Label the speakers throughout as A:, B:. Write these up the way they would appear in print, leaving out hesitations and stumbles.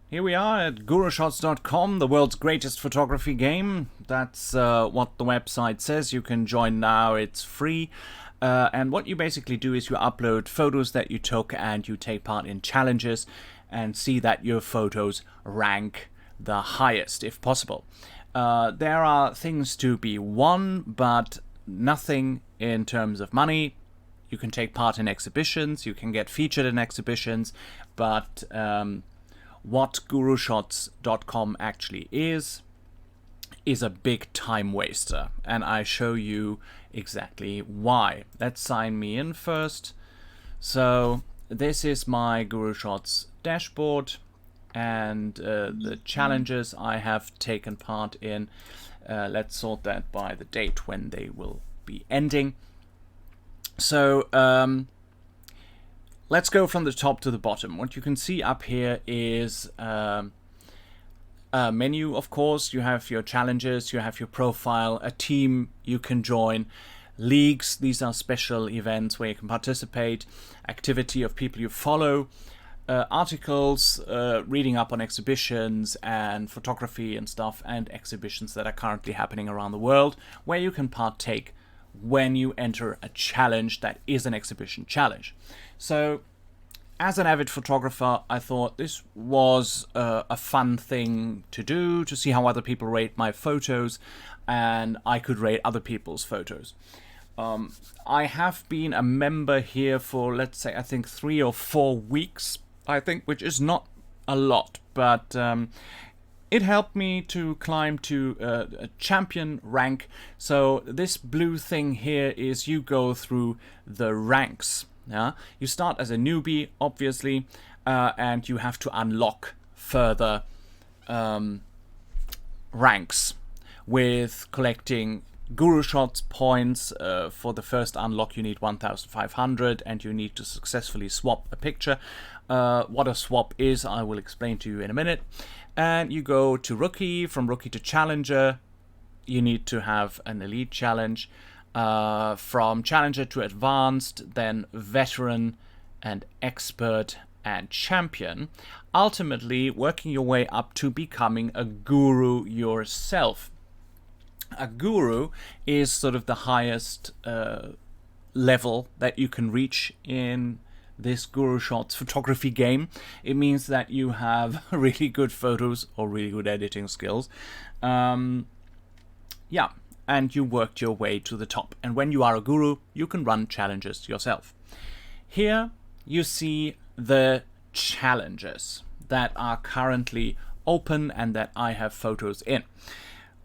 A: Here we are at Gurushots.com, the world's greatest photography game. That's what the website says. You can join now, it's free. And what you basically do is you upload photos that you took and you take part in challenges and see that your photos rank the highest if possible. There are things to be won, but nothing in terms of money. You can take part in exhibitions, you can get featured in exhibitions, but what Gurushots.com actually is a big time waster, and I show you exactly why. Let's sign me in first. So this is my Gurushots dashboard and the challenges I have taken part in. Let's sort that by the date when they will be ending. So let's go from the top to the bottom. What you can see up here is a menu, of course. You have your challenges, you have your profile, a team you can join, leagues, these are special events where you can participate, activity of people you follow, articles, reading up on exhibitions and photography and stuff, and exhibitions that are currently happening around the world where you can partake when you enter a challenge that is an exhibition challenge. So as an avid photographer, I thought this was a fun thing to do, to see how other people rate my photos, and I could rate other people's photos. I have been a member here for, let's say, I think 3 or 4 weeks, I think, which is not a lot, but it helped me to climb to a champion rank. So this blue thing here is you go through the ranks. Yeah? You start as a newbie, obviously, and you have to unlock further ranks with collecting Gurushots points. For the first unlock you need 1,500 and you need to successfully swap a picture. What a swap is, I will explain to you in a minute. And you go to rookie, from rookie to challenger. You need to have an elite challenge. From challenger to advanced, then veteran and expert and champion. Ultimately working your way up to becoming a guru yourself. A guru is sort of the highest level that you can reach in this Gurushots photography game. It means that you have really good photos or really good editing skills. And you worked your way to the top. And when you are a guru, you can run challenges yourself. Here you see the challenges that are currently open and that I have photos in.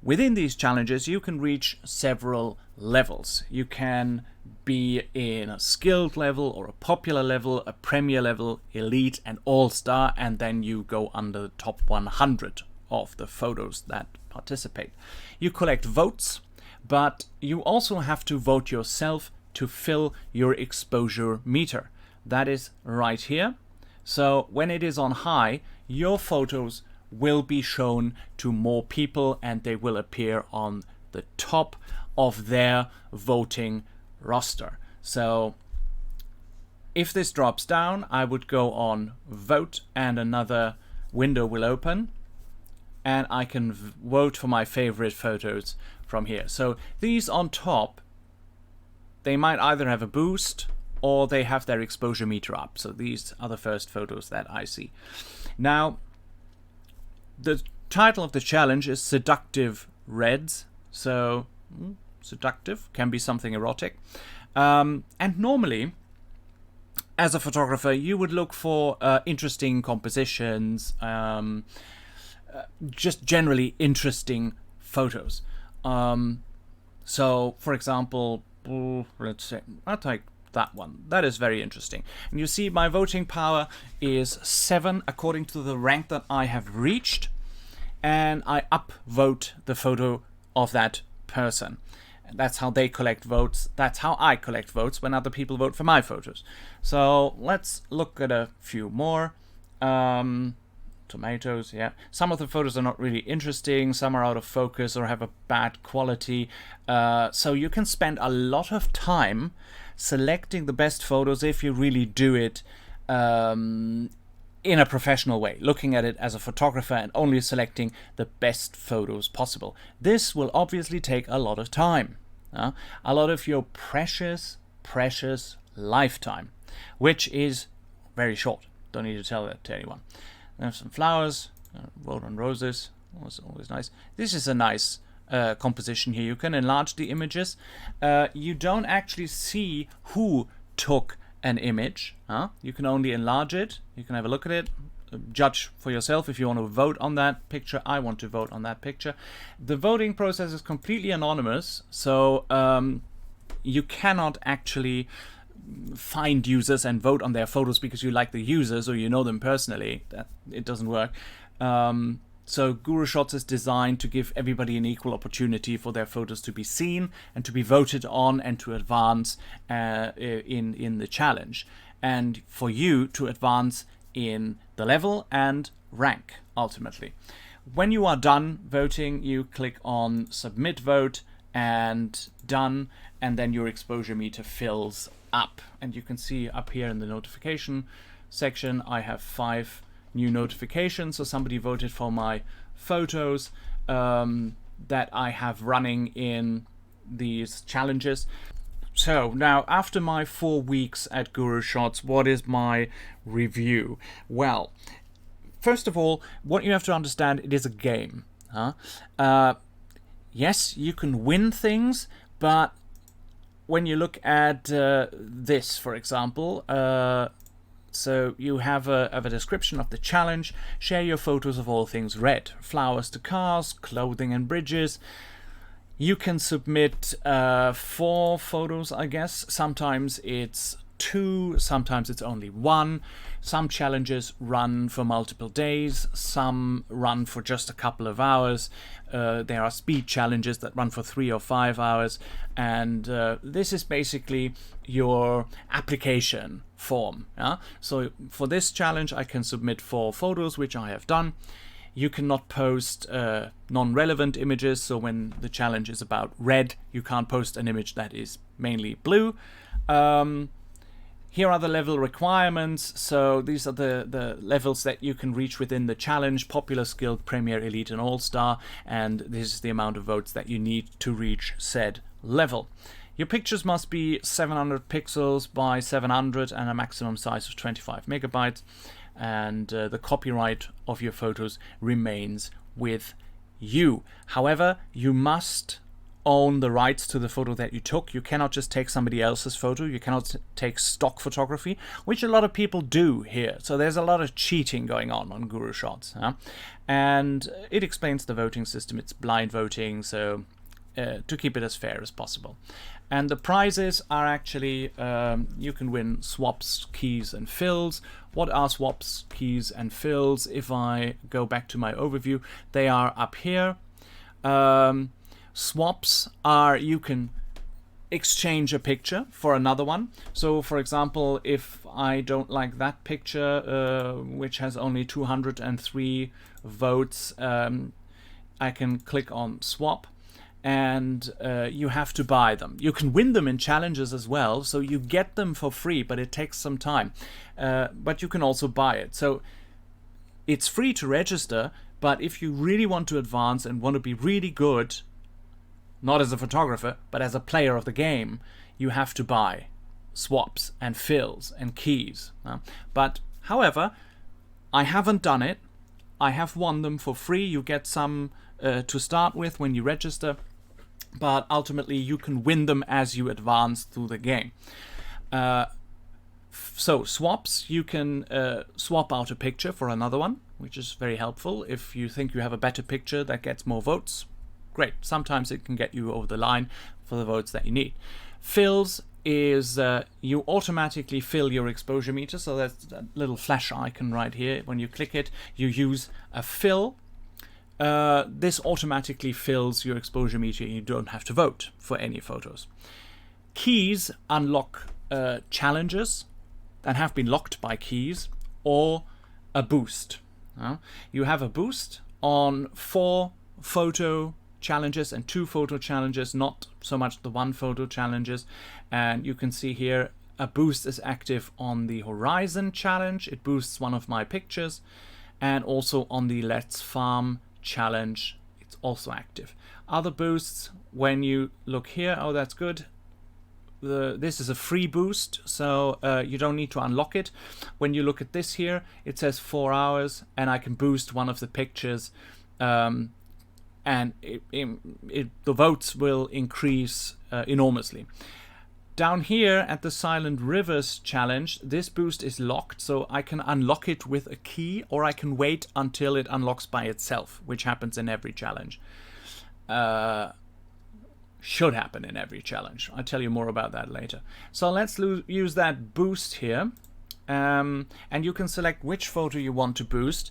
A: Within these challenges, you can reach several levels. You can be in a skilled level or a popular level, a premier level, elite and all-star, and then you go under the top 100 of the photos that participate. You collect votes, but you also have to vote yourself to fill your exposure meter. That is right here. So when it is on high, your photos will be shown to more people and they will appear on the top of their voting roster. So if this drops down, I would go on vote and another window will open and I can vote for my favorite photos from here. So these on top, they might either have a boost or they have their exposure meter up. So these are the first photos that I see. Now, the title of the challenge is Seductive Reds. So seductive can be something erotic. And normally, as a photographer, you would look for interesting compositions, just generally interesting photos. So, for example, let's say, I'll take that one. That is very interesting. And you see my voting power is 7 according to the rank that I have reached. And I upvote the photo of that person. That's how they collect votes. That's how I collect votes when other people vote for my photos. So let's look at a few more. Tomatoes, yeah. Some of the photos are not really interesting. Some are out of focus or have a bad quality. So you can spend a lot of time selecting the best photos if you really do it in a professional way, looking at it as a photographer and only selecting the best photos possible. This will obviously take a lot of time, a lot of your precious lifetime, which is very short. Don't need to tell that to anyone. I have some flowers, rhododendron roses, always nice. This is a nice composition here. You can enlarge the images. You don't actually see who took an image. You can only enlarge it. You can have a look at it, judge for yourself if you want to vote on that picture. I want to vote on that picture. The voting process is completely anonymous, so you cannot actually find users and vote on their photos because you like the users or you know them personally. It doesn't work. So Gurushots is designed to give everybody an equal opportunity for their photos to be seen and to be voted on and to advance in the challenge, and for you to advance in the level and rank ultimately. When you are done voting, you click on submit vote and done, and then your exposure meter fills up, and you can see up here in the notification section I have 5 new notifications. So somebody voted for my photos that I have running in these challenges. So now, after my 4 weeks at Gurushots, what is my review? Well, first of all, what you have to understand, it is a game. Yes, you can win things, but when you look at this, for example, so you have a description of the challenge. Share your photos of all things red. Flowers to cars, clothing and bridges. You can submit 4 photos, I guess. Sometimes it's 2, sometimes it's only 1. Some challenges run for multiple days, some run for just a couple of hours. There are speed challenges that run for 3 or 5 hours, and this is basically your application form. So for this challenge I can submit 4 photos, which I have done. You cannot post non-relevant images, so when the challenge is about red, you can't post an image that is mainly blue. Here are the level requirements. So these are the levels that you can reach within the challenge: Popular, Skilled, Premier, Elite and All-Star, and this is the amount of votes that you need to reach said level. Your pictures must be 700 pixels by 700 and a maximum size of 25 megabytes, and the copyright of your photos remains with you. However, you must own the rights to the photo that you took. You cannot just take somebody else's photo. You cannot take stock photography, which a lot of people do here. So there's a lot of cheating going on Gurushots. And it explains the voting system. It's blind voting, so to keep it as fair as possible. And the prizes are actually, you can win swaps, keys and fills. What are swaps, keys and fills? If I go back to my overview, they are up here. Swaps are, you can exchange a picture for another one. So for example, if I don't like that picture, which has only 203 votes, I can click on swap, and you have to buy them. You can win them in challenges as well, so you get them for free, but it takes some time. But you can also buy it. So it's free to register, but if you really want to advance and want to be really good, not as a photographer, but as a player of the game, you have to buy swaps and fills and keys. But however, I haven't done it. I have won them for free. You get some to start with when you register, but ultimately you can win them as you advance through the game. So swaps, you can swap out a picture for another one, which is very helpful. If you think you have a better picture that gets more votes, great. Sometimes it can get you over the line for the votes that you need. Fills is you automatically fill your exposure meter. So that's that little flash icon right here. When you click it, you use a fill. This automatically fills your exposure meter. You don't have to vote for any photos. Keys unlock challenges that have been locked by keys, or a boost. You have a boost on 4 photo challenges and 2 photo challenges, not so much the 1 photo challenges. And you can see here a boost is active on the Horizon challenge. It boosts one of my pictures, and also on the Let's Farm challenge, it's also active. Other boosts, when you look here, oh, that's good. This is a free boost, so you don't need to unlock it. When you look at this here, it says 4 hours, and I can boost one of the pictures, and the votes will increase enormously. Down here at the Silent Rivers challenge, this boost is locked, so I can unlock it with a key, or I can wait until it unlocks by itself, which happens in every challenge. Should happen in every challenge. I'll tell you more about that later. So let's use that boost here, and you can select which photo you want to boost.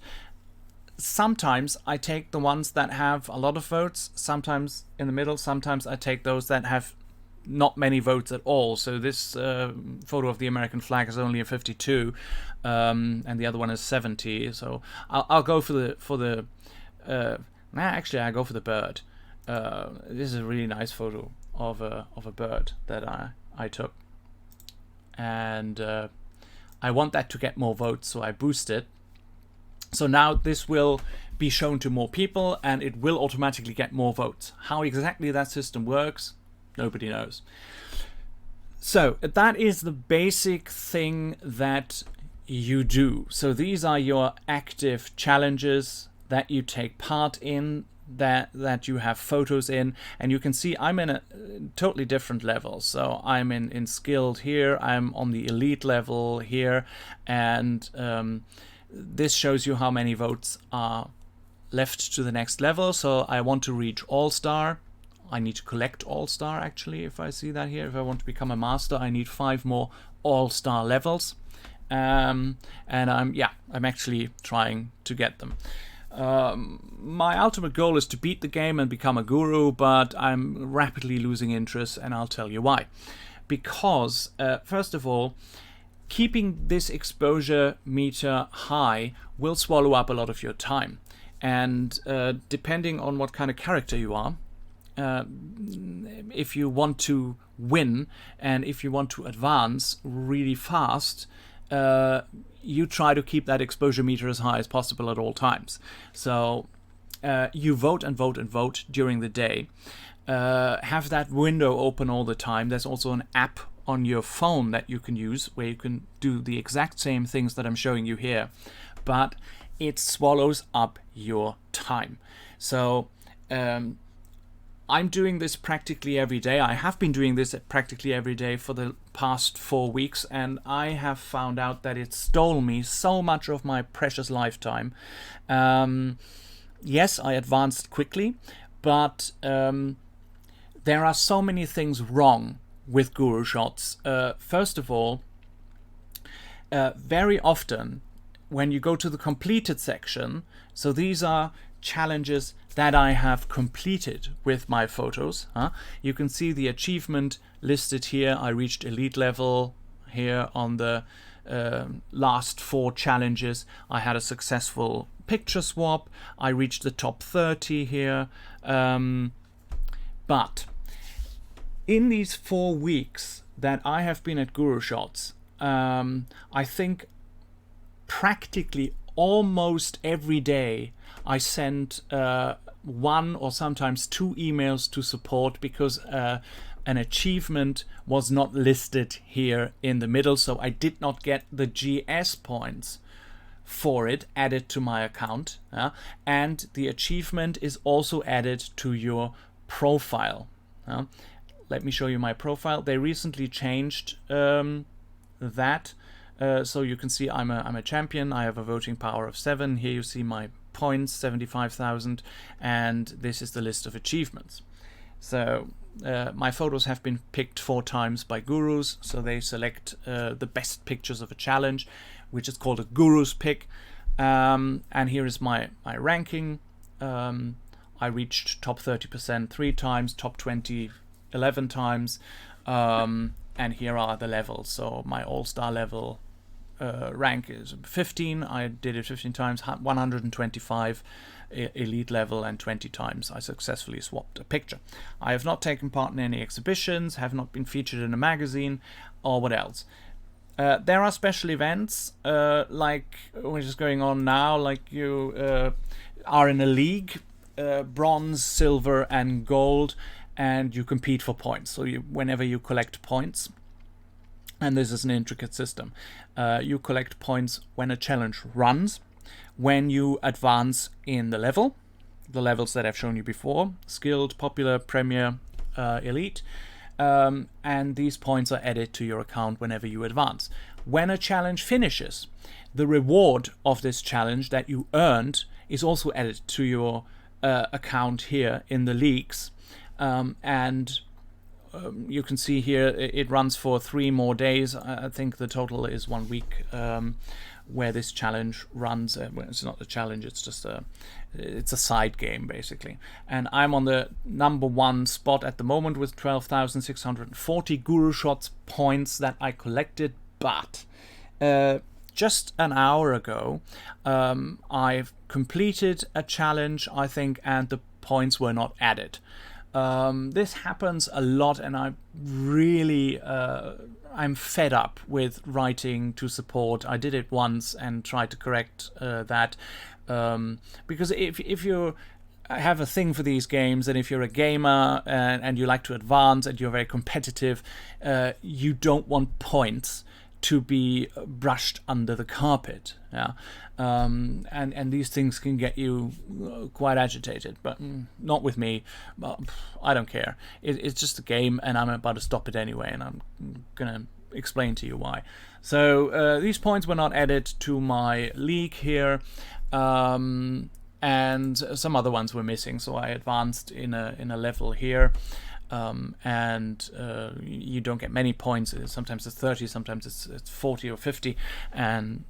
A: Sometimes I take the ones that have a lot of votes, sometimes in the middle, sometimes I take those that have not many votes at all. So this photo of the American flag is only a 52, and the other one is 70. So I'll go for the actually I go for the bird. This is a really nice photo of a bird that I took, and I want that to get more votes, so I boost it. So now this will be shown to more people, and it will automatically get more votes. How exactly that system works, nobody knows. So that is the basic thing that you do. So these are your active challenges that you take part in, that you have photos in, and you can see I'm in a totally different level. So I'm in skilled here, I'm on the elite level here, and this shows you how many votes are left to the next level. So I want to reach all-star. I need to collect all-star, actually, if I see that here. If I want to become a master, I need 5 more all-star levels, and I'm actually trying to get them. My ultimate goal is to beat the game and become a guru, but I'm rapidly losing interest, and I'll tell you why. Because, first of all, keeping this exposure meter high will swallow up a lot of your time. And depending on what kind of character you are, if you want to win and if you want to advance really fast, you try to keep that exposure meter as high as possible at all times. So you vote and vote and vote during the day. Have that window open all the time. There's also an app on your phone that you can use where you can do the exact same things that I'm showing you here, but it swallows up your time. So I'm doing this practically every day. I have been doing this practically every day for the past 4 weeks, and I have found out that it stole me so much of my precious lifetime. Yes, I advanced quickly, but there are so many things wrong with Gurushots. First of all, very often when you go to the completed section, so these are challenges that I have completed with my photos. You can see the achievement listed here. I reached elite level here on the last 4 challenges. I had a successful picture swap. I reached the top 30 here. But in these 4 weeks that I have been at Gurushots, I think practically almost every day I sent 1 or sometimes 2 emails to support because an achievement was not listed here in the middle, so I did not get the GS points for it added to my account, and the achievement is also added to your profile. Let me show you my profile. They recently changed that. So you can see I'm a champion. I have a voting power of 7. Here you see my points, 75,000, and this is the list of achievements. So my photos have been picked 4 times by gurus, so they select the best pictures of a challenge, which is called a guru's pick. And here is my ranking. I reached top 30% 3 times, top 20 11 times, and here are the levels. So my all-star level rank is 15. I did it 15 times, 125 elite level, and 20 times I successfully swapped a picture. I have not taken part in any exhibitions, have not been featured in a magazine, or what else. There are special events, like which is going on now, like you are in a league, bronze, silver, and gold, and you compete for points. So whenever you collect points, and this is an intricate system, you collect points when a challenge runs, when you advance in the levels that I've shown you before: skilled, popular, premier, elite. And these points are added to your account whenever you advance. When a challenge finishes, the reward of this challenge that you earned is also added to your account here in the leagues. You can see here it runs for 3 more days. I think the total is 1 week where this challenge runs. It's not a challenge, it's just it's a side game basically. And I'm on the number 1 spot at the moment with 12,640 Gurushots points that I collected. But just an hour ago, I've completed a challenge, I think, and the points were not added. This happens a lot, and I really I'm fed up with writing to support. I did it once and tried to correct that, because if you have a thing for these games, and if you're a gamer and you like to advance and you're very competitive, you don't want points to be brushed under the carpet. Yeah. And these things can get you quite agitated, but not with me. I don't care. It's just a game, and I'm about to stop it anyway, and I'm gonna explain to you why. So these points were not added to my league here, and some other ones were missing, so I advanced in a level here. And you don't get many points. Sometimes it's 30, sometimes it's 40 or 50, and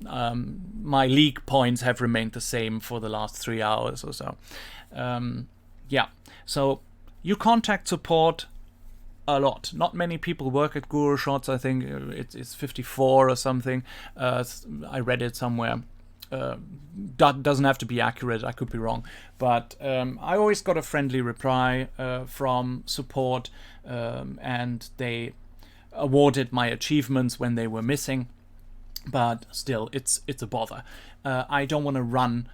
A: my league points have remained the same for the last 3 hours or so. Yeah, so you contact support a lot. Not many people work at Gurushots. I think it's 54 or something. I read it somewhere. That doesn't have to be accurate, I could be wrong, but I always got a friendly reply from support, and they awarded my achievements when they were missing. But still, it's a bother. I don't want to run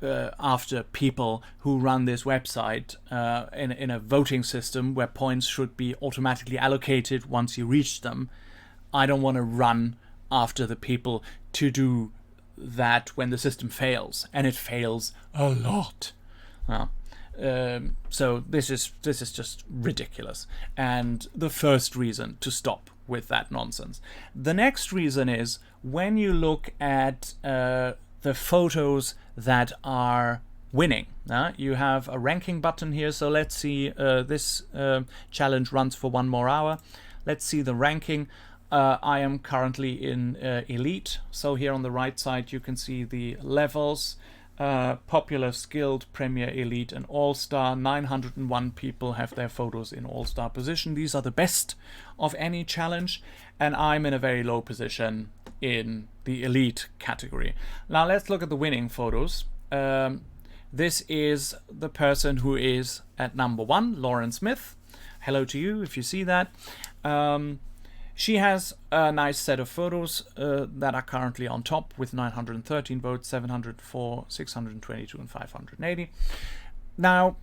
A: after people who run this website in a voting system where points should be automatically allocated once you reach them. I don't want to run after the people to do that when the system fails, and it fails a lot. So this is just ridiculous, and the first reason to stop with that nonsense. The next reason is when you look at the photos that are winning. You have a ranking button here, so let's see, this challenge runs for 1 more hour. Let's see the ranking. I am currently in elite, so here on the right side you can see the levels: popular, skilled, premier, elite, and all-star. 901 people have their photos in all-star position. These are the best of any challenge, and I'm in a very low position in the elite category. Now let's look at the winning photos. This is the person who is at number 1, Lauren Smith. Hello to you if you see that. She has a nice set of photos that are currently on top with 913 votes, 704, 622, and 580. Now,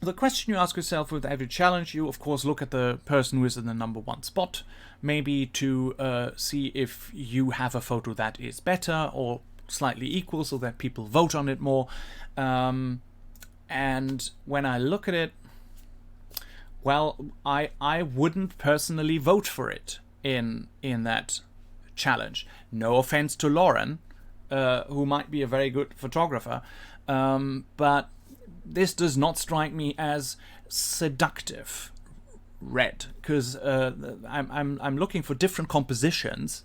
A: the question you ask yourself with every challenge, you of course look at the person who is in the number 1 spot, maybe to see if you have a photo that is better or slightly equal, so that people vote on it more. And when I look at it, well, I wouldn't personally vote for it in that challenge. No offense to Lauren, who might be a very good photographer, but this does not strike me as seductive red, because I'm looking for different compositions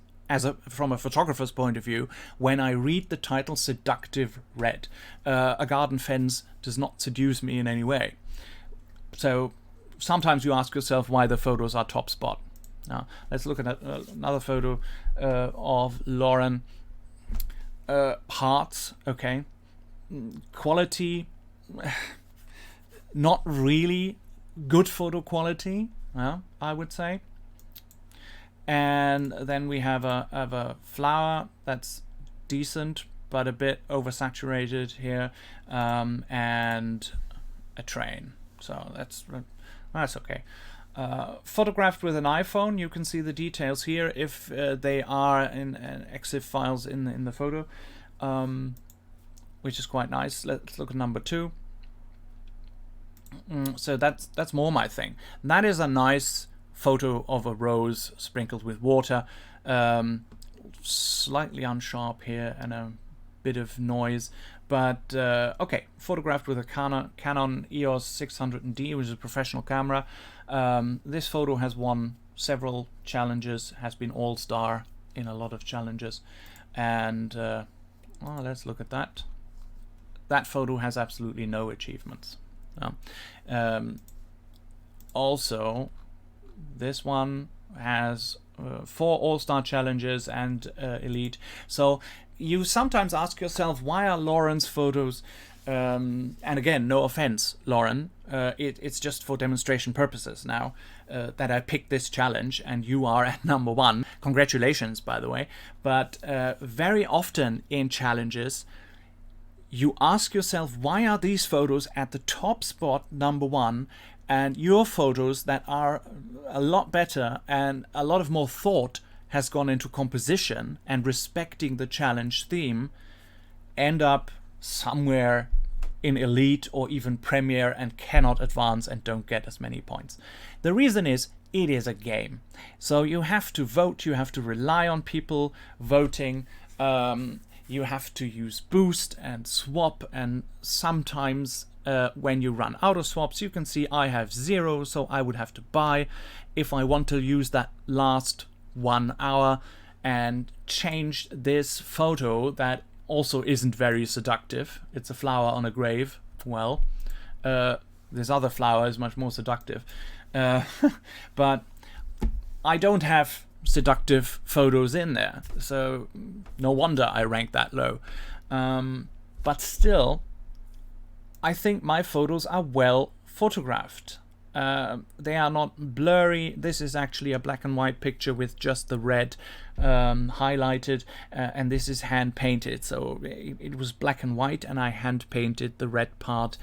A: from a photographer's point of view when I read the title seductive red. A garden fence does not seduce me in any way. So sometimes you ask yourself why the photos are top spot. Now let's look at another photo of Lauren. Hearts, okay. Quality, not really good photo quality, I would say. And then we have a flower that's decent but a bit oversaturated here, and a train. So that's okay. Photographed with an iPhone, you can see the details here if they are in EXIF files in the photo, which is quite nice. Let's look at number 2. So that's more my thing. That is a nice photo of a rose sprinkled with water, slightly unsharp here and a bit of noise, but okay, photographed with a Canon EOS 600D, which is a professional camera. This photo has won several challenges, has been all-star in a lot of challenges, and well, let's look at that. That photo has absolutely no achievements. Also, this one has 4 all-star challenges and elite. So you sometimes ask yourself, why are Lauren's photos, and again, no offense, Lauren, it's just for demonstration purposes now that I picked this challenge and you are at number 1. Congratulations, by the way. But very often in challenges, you ask yourself, why are these photos at the top spot, number 1, and your photos that are a lot better and a lot of more thought has gone into composition and respecting the challenge theme end up somewhere in elite or even premier and cannot advance and don't get as many points. The reason is it is a game. So you have to vote, you have to rely on people voting, you have to use boost and swap, and sometimes when you run out of swaps, you can see I have 0, so I would have to buy if I want to use that last 1 hour and change this photo that also isn't very seductive. It's a flower on a grave. Well, this other flower is much more seductive. But I don't have seductive photos in there, so no wonder I rank that low. But still, I think my photos are well photographed. They are not blurry. This is actually a black and white picture with just the red highlighted, and this is hand painted. So it was black and white, and I hand painted the red part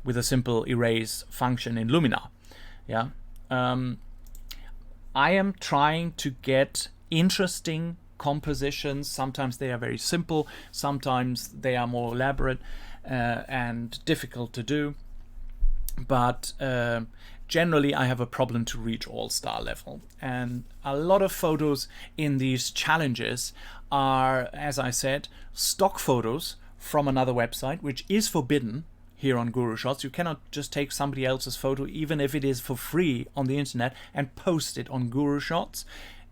A: with a simple erase function in Lumina. Yeah. I am trying to get interesting compositions. Sometimes they are very simple, sometimes they are more elaborate and difficult to do. But generally I have a problem to reach all-star level. And a lot of photos in these challenges are, as I said, stock photos from another website, which is forbidden here on Gurushots. You cannot just take somebody else's photo, even if it is for free on the internet, and post it on Gurushots.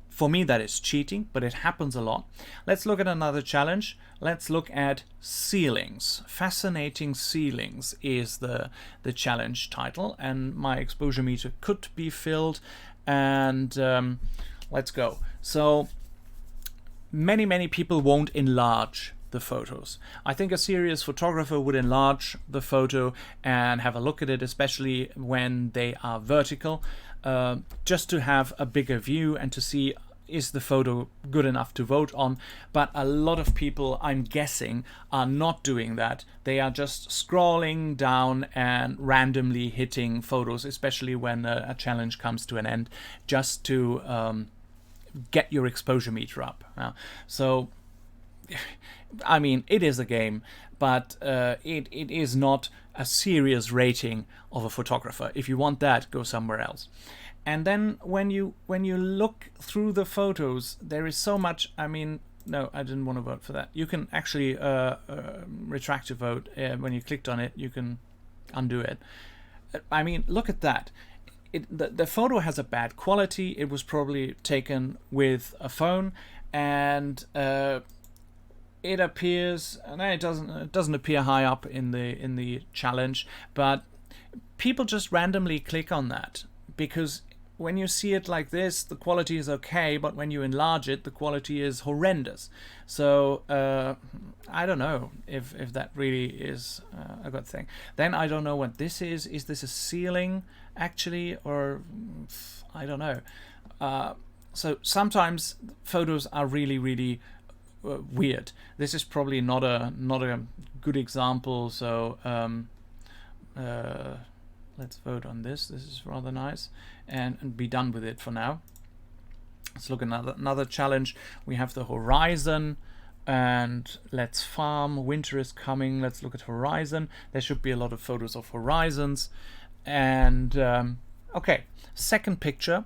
A: For me, that is cheating, but it happens a lot. Let's look at another challenge. Let's look at ceilings. Fascinating ceilings is the challenge title, and my exposure meter could be filled. And let's go. So many people won't enlarge the photos. I think a serious photographer would enlarge the photo and have a look at it, especially when they are vertical, just to have a bigger view and to see, is the photo good enough to vote on. But a lot of people, I'm guessing, are not doing that. They are just scrolling down and randomly hitting photos, especially when a challenge comes to an end, just to get your exposure meter up. So I mean, it is a game, but it is not a serious rating of a photographer. If you want that, go somewhere else. And then when you look through the photos, there is so much. I mean, no, I didn't want to vote for that. You can actually retract your vote. When you clicked on it, you can undo it. I mean, look at that. The photo has a bad quality. It was probably taken with a phone, and it appears, and it doesn't appear high up in the challenge, but people just randomly click on that because when you see it like this, the quality is okay, but when you enlarge it, the quality is horrendous. So I don't know if that really is a good thing. Then I don't know what this is. Is this a ceiling actually, or I don't know. So sometimes photos are really, really weird. This is probably not a good example. So let's vote on this. This is rather nice, and be done with it for now. Let's look at another challenge. We have the horizon, and let's farm. Winter is coming. Let's look at horizon. There should be a lot of photos of horizons. And okay, second picture,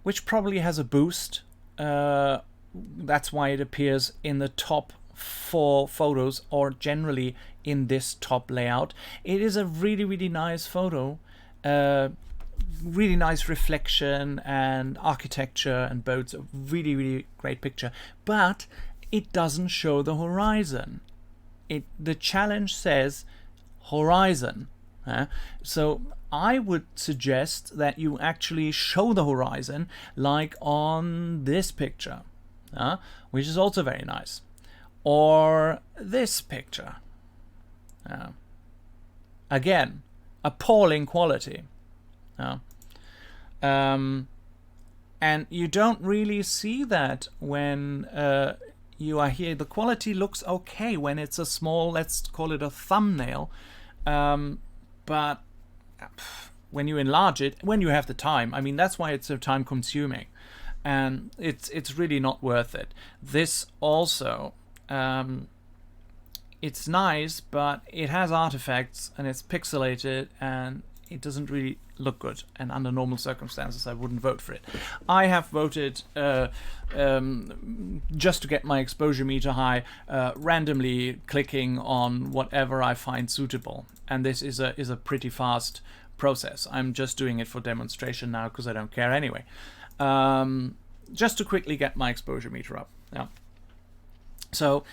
A: which probably has a boost. That's why it appears in the top 4 photos, or generally in this top layout. It is a really, really nice photo. Really nice reflection and architecture and boats. A really, really great picture. But it doesn't show the horizon. The challenge says horizon. So I would suggest that you actually show the horizon, like on this picture, which is also very nice, or this picture. Again, appalling quality. And you don't really see that when you are here. The quality looks okay when it's a small, let's call it a thumbnail, but when you enlarge it, when you have the time, I mean, that's why it's so time consuming, and it's really not worth it. This also, it's nice, but it has artifacts and it's pixelated and it doesn't really look good, and under normal circumstances I wouldn't vote for it. I have voted just to get my exposure meter high, randomly clicking on whatever I find suitable, and this is a pretty fast process. I'm just doing it for demonstration now because I don't care anyway. Just to quickly get my exposure meter up. So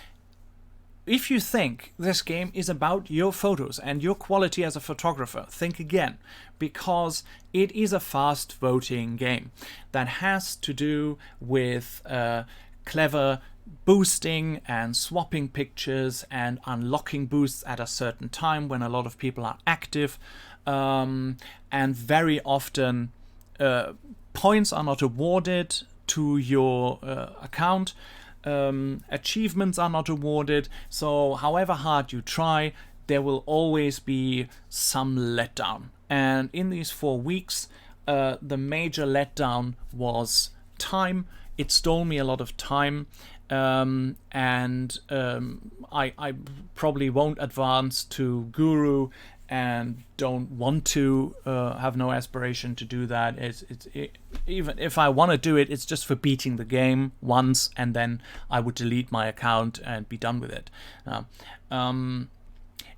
A: if you think this game is about your photos and your quality as a photographer, think again, because it is a fast voting game that has to do with clever boosting and swapping pictures and unlocking boosts at a certain time when a lot of people are active, and very often points are not awarded to your account. Achievements are not awarded, so however hard you try, there will always be some letdown. And in these 4 weeks, the major letdown was time. It stole me a lot of time, and I probably won't advance to Guru, and don't want to, have no aspiration to do that. Even if I want to do it, it's just for beating the game once, and then I would delete my account and be done with it.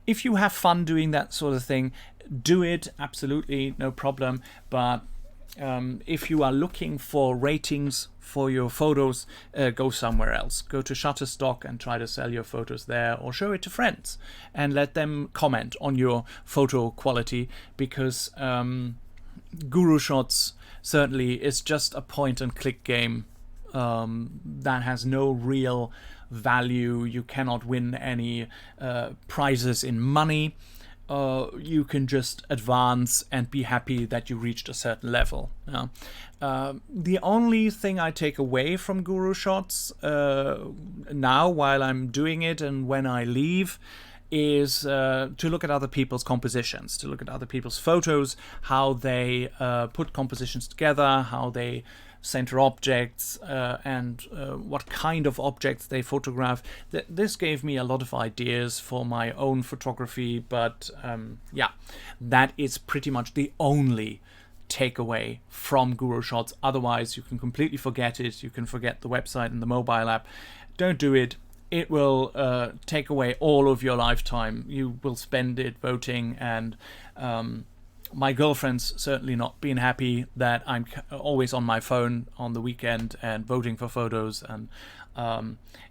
A: If you have fun doing that sort of thing, do it, absolutely, no problem. But if you are looking for ratings for your photos, go somewhere else. Go to Shutterstock and try to sell your photos there, or show it to friends and let them comment on your photo quality, because Gurushots certainly is just a point and click game that has no real value. You cannot win any prizes in money. You can just advance and be happy that you reached a certain level. The only thing I take away from Gurushots now, while I'm doing it and when I leave, is to look at other people's compositions, to look at other people's photos, how they put compositions together, how they center objects, and what kind of objects they photograph. This gave me a lot of ideas for my own photography, but yeah, that is pretty much the only takeaway from Gurushots. Otherwise, you can completely forget it. You can forget the website and the mobile app. Don't do it. It will take away all of your lifetime. You will spend it voting, and my girlfriend's certainly not been happy that I'm always on my phone on the weekend and voting for photos, and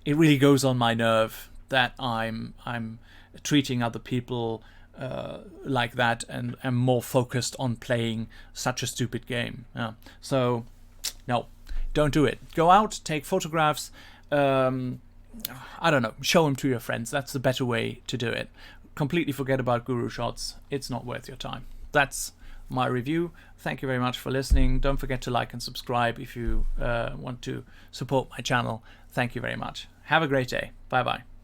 A: it really goes on my nerve that I'm treating other people like that, and am more focused on playing such a stupid game. Yeah. So no, don't do it. Go out, take photographs. I don't know, show them to your friends. That's the better way to do it. Completely forget about Gurushots. It's not worth your time. That's my review. Thank you very much for listening. Don't forget to like and subscribe if you want to support my channel. Thank you very much. Have a great day. Bye bye.